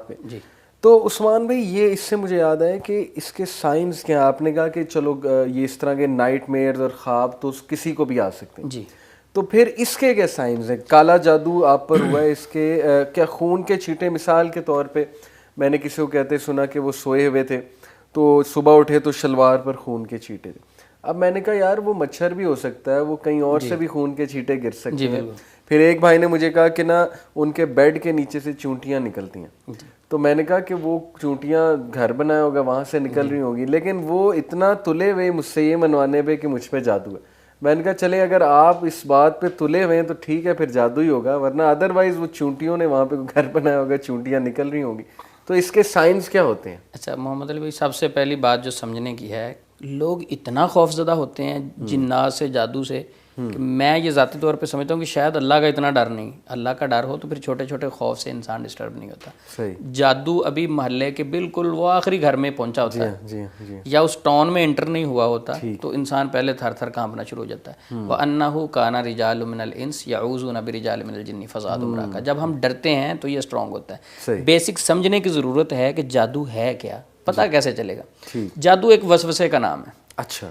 پہ. جی تو عثمان بھائی یہ اس سے مجھے یاد ہے کہ اس کے سائنس کیا، آپ نے کہا کہ چلو یہ اس طرح کے نائٹ میئرز اور خواب تو کسی کو بھی آ سکتے ہیں. جی تو پھر اس کے کیا سائنس ہیں؟ کالا جادو آپ پر ہوا ہے، اس کے کیا خون کے چھینٹے، مثال کے طور پہ میں نے کسی کو کہتے سنا کہ وہ سوئے ہوئے تھے تو صبح اٹھے تو شلوار پر خون کے چھینٹے تھے. اب میں نے کہا یار وہ مچھر بھی ہو سکتا ہے، وہ کہیں اور سے بھی خون کے چھینٹے گر سکتے ہیں. پھر ایک بھائی نے مجھے کہا کہ نا ان کے بیڈ کے نیچے سے چونٹیاں نکلتی ہیں. تو میں نے کہا کہ وہ چونٹیاں گھر بنایا ہوگا وہاں سے نکل رہی ہوں گی، لیکن وہ اتنا تلے ہوئے مجھ سے یہ منوانے پہ کہ مجھ پہ جادو ہے. میں نے کہا چلے اگر آپ اس بات پہ تلے ہوئے ہیں تو ٹھیک ہے، پھر جادو ہی ہوگا، ورنہ ادروائز وہ چونٹیوں نے وہاں پہ گھر بنایا ہوگا، چونٹیاں نکل رہی ہوں گی. تو اس کے سائنس کیا ہوتے ہیں؟ اچھا محمد علی بھائی، سب سے پہلی بات جو سمجھنے کی ہے، لوگ اتنا خوف زدہ ہوتے ہیں جنات سے، جادو سے، کہ میں یہ ذاتی طور پہ سمجھتا ہوں کہ شاید اللہ کا اتنا ڈر نہیں. اللہ کا ڈر ہو تو پھر چھوٹے چھوٹے خوف سے انسان ڈسٹرب نہیں ہوتا. صحیح. جادو ابھی محلے کے بالکل وہ آخری گھر میں پہنچا ہوتا ہے جی جی یا اس ٹاؤن میں انٹر نہیں ہوا ہوتا تو انسان پہلے تھر تھر کانپنا شروع ہو جاتا ہے. وَأَنَّهُ كَانَ رِجَالٌ مِّنَ الْإِنسِ يَعُوذُونَ بِرِجَالٍ مِّنَ الْجِنِّ فَزَادُهُمْ رَهَقًا. جب ہم ڈرتے ہیں تو یہ اسٹرانگ ہوتا ہے. بیسک سمجھنے کی ضرورت ہے کہ جادو ہے کیا، پتہ کیسے چلے گا. جادو ایک وسوسے کا نام ہے. اچھا.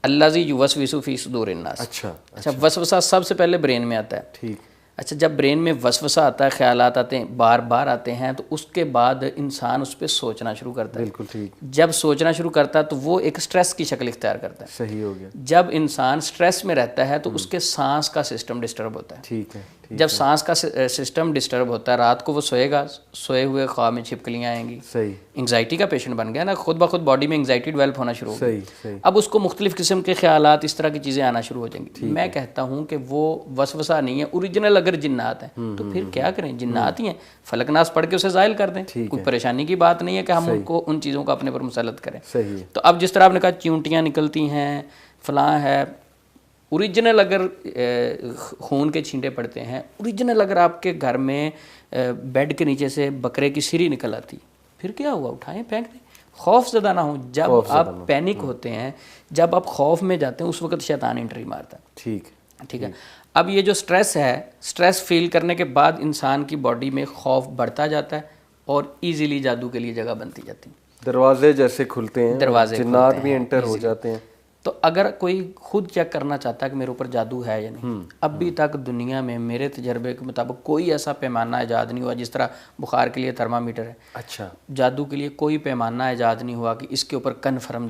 الذی یوسوس فی صدور الناس. اچھا وسوسہ سب سے پہلے برین میں آتا ہے. ٹھیک. اچھا جب برین میں وسوسہ آتا ہے، خیالات آتے ہیں، بار بار آتے ہیں، تو اس کے بعد انسان اس پہ سوچنا شروع کرتا ہے. بالکل ٹھیک. جب سوچنا شروع کرتا ہے تو وہ ایک سٹریس کی شکل اختیار کرتا ہے. صحیح ہو گیا. جب انسان سٹریس میں رہتا ہے تو اس کے سانس کا سسٹم ڈسٹرب ہوتا ہے. ٹھیک ہے. جب سانس کا سسٹم ڈسٹرب ہوتا ہے، رات کو وہ سوئے گا، سوئے ہوئے خواب میں چھپکلیاں آئیں گی. صحیح. انگزائٹی کا پیشنٹ بن گیا نا، خود بخود باڈی میں انگزائٹی ڈیولپ ہونا شروع ہو گئی. صحیح. اب اس کو مختلف قسم کے خیالات، اس طرح کی چیزیں آنا شروع ہو جائیں گی. میں کہتا ہوں کہ وہ وسوسہ نہیں ہے، اوریجنل اگر جنات ہیں تو پھر کیا کریں، جنات ہی ہیں، فلک ناس پڑھ کے اسے زائل کر دیں. کوئی پریشانی کی بات نہیں ہے کہ ہم ان کو ان چیزوں کو اپنے پر مسلط کریں. صحیح. تو اب جس طرح آپ نے کہا چونٹیاں نکلتی ہیں، فلاں ہے، اوریجنل اگر خون کے چھینٹے پڑتے ہیں، اوریجنل اگر آپ کے گھر میں بیڈ کے نیچے سے بکرے کی سری نکل آتی، پھر کیا ہوا، اٹھائیں پھینک دیں. خوف زدہ نہ ہوں. جب آپ پینک ہوتے ہیں، جب آپ خوف میں جاتے ہیں، اس وقت شیطان انٹری مارتا ہے. ٹھیک ہے. اب یہ جو سٹریس ہے، سٹریس فیل کرنے کے بعد انسان کی باڈی میں خوف بڑھتا جاتا ہے اور ایزیلی جادو کے لیے جگہ بنتی جاتی ہے. دروازے جیسے کھلتے ہیں، جنات بھی انٹر ہو جاتے ہیں. تو اگر کوئی خود چیک کرنا چاہتا ہے کہ میرے اوپر جادو ہے یا نہیں، ابھی تک دنیا میں میرے تجربے کے مطابق کوئی ایسا پیمانہ ایجاد نہیں ہوا. جس طرح بخار کے لیے تھرمامیٹر ہے، اچھا، جادو کے لیے کوئی پیمانہ ایجاد نہیں ہوا کہ اس کے اوپر کنفرم